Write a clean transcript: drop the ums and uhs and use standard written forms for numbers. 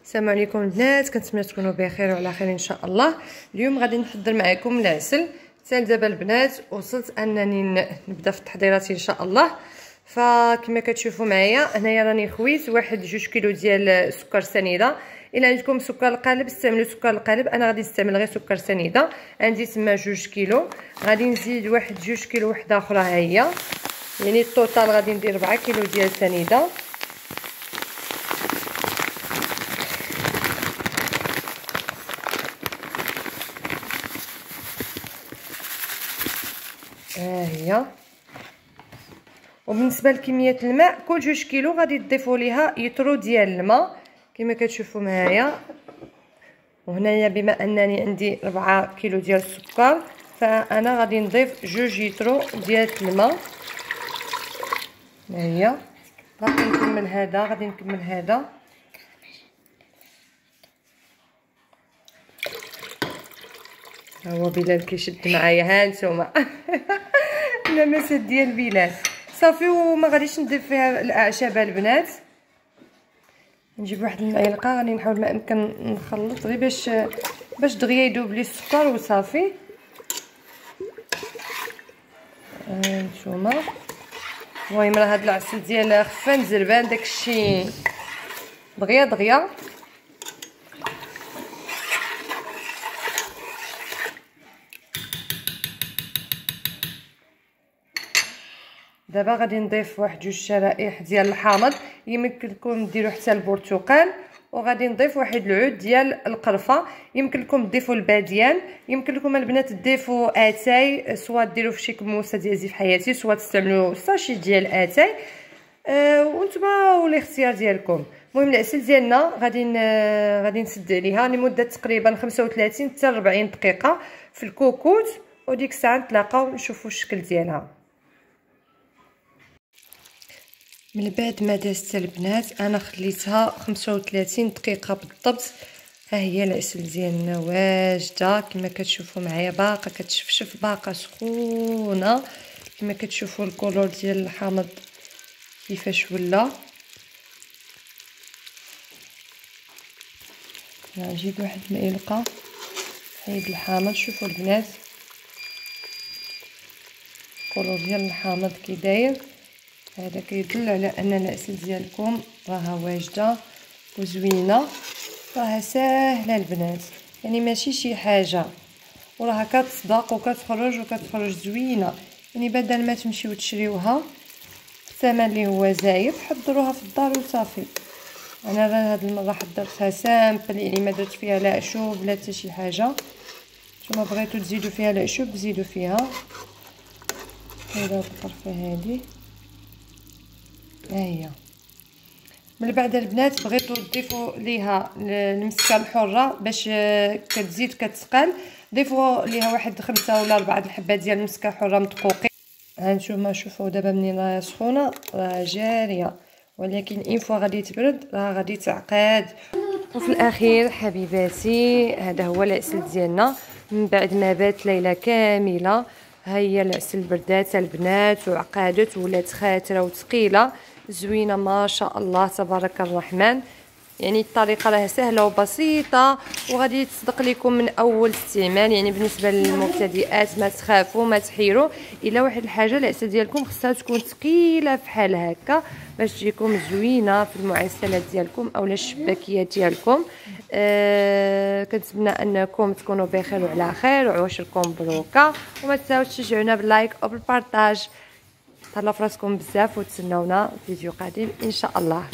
السلام عليكم البنات، كنتمنى تكونوا بخير وعلى خير ان شاء الله. اليوم غادي نحضر معكم العسل. حتى دابا البنات وصلت انني نبدا في التحضيرات ان شاء الله. فكما كتشوفوا معايا هنايا راني خويت 1-2 كيلو ديال السكر سنيده. الا عندكم سكر القالب استعملوا سكر القالب، انا غادي نستعمل غير سكر سنيده. عندي تما 2 كيلو. غادي نزيد 1-2 كيلو وحده اخرى، ها هي يعني الطوطال غادي ندير 4 كيلو ديال سنيده. ها هي. وبالنسبه لكميه الماء، كل 2 كيلو غادي تضيفوا ليها يترو ديال الماء كما كتشوفوا معايا. وهنايا بما انني عندي 4 كيلو ديال السكر، فانا غادي نضيف 2 يترو ديال الماء. ها هي. غادي نكمل هذا، غادي نكمل هذا. ها هو بلال كيشد معايا، ها نتوما اللمسات ديال بلال صافي. وما غاديش نضيف فيها الاعشاب البنات. نجيب واحد المعلقه، غادي نحاول ما امكن نخلط غير باش دغيا يذوب لي السكر وصافي. نتوما المهم راه هاد العسل ديال خفان زربان داكشي دغيا دغيا. دابا غادي نضيف 1-2 شرائح ديال الحامض، يمكن لكم ديروا حتى البرتقال. وغادي نضيف واحد العود ديال القرفه، يمكن لكم تضيفوا الباديان، يمكن لكم البنات تضيفوا اتاي، سواء ديروا في شي كموسه ديال زيت حياتي، سواء تستعملوا ساشي ديال اتاي. وانتما والاختيار ديالكم. المهم العسل ديالنا غادي نسد عليها لمده تقريبا 35 حتى 40 دقيقه في الكوكوت، وديك الساعه نتلاقاو نشوفوا الشكل ديالها. من بعد ما دازت البنات انا خليتها 35 دقيقه بالضبط. ها هي العسل ديالنا واجده كما كتشوفوا معايا، باقا كتشفشف، باقا سخونه. كما كتشوفوا الكولور ديال الحامض كيفاش ولا. نجيب واحد المعلقه حيد الحامض. شوفوا البنات الكولور ديال الحامض كي داير، هذا كيدل على ان العسل ديالكم راها واجده وزوينه، راها ساهله البنات، يعني ماشي شي حاجه، وراها كتصدق وكتخرج زوينه. يعني بدل ما تمشيو تشريوها الثمن اللي هو زايد، حضروها في الدار وصافي. انا هاد المره حضرتها سامبل، يعني ما درت فيها لا عشوب لا حتى شي حاجه. نتوما بغيتو تزيدوا فيها العشوب زيدوا فيها. هذا القرفه هذه ها هي. من بعد البنات بغيتو تضيفوا ليها المسكه الحره باش كتزيد كتثقل، ضيفوا ليها واحد 5 ولا 4 الحبات ديال المسكه الحره مدقوقين. هانتوما شوفوا دابا منين راهي سخونه راها جاريه، ولكن ان فوا غادي تبرد راه غادي تعقد. وفي الاخير حبيباتي هذا هو العسل ديالنا من بعد ما بات ليله كامله. ها هي العسل بردات البنات وعقادت ولات خاتره وثقيله زوينه ما شاء الله تبارك الرحمن. يعني الطريقه راه سهله وبسيطه وغادي تصدق لكم من اول استعمال. يعني بالنسبه للمبتدئات ما تخافوا ما تحيروا. الا واحد الحاجه العسل ديالكم خصها تكون ثقيله فحال هكا باش تجيكم زوينه في المعسلات ديالكم اولا الشباكيات ديالكم. كنتمنى انكم تكونوا بخير وعلى خير وعواشركم مبروكه، وما تنساوش تشجعونا باللايك او بالبارطاج. تهلاو فراسكم بزاف وتسناونا فيديو قادم ان شاء الله.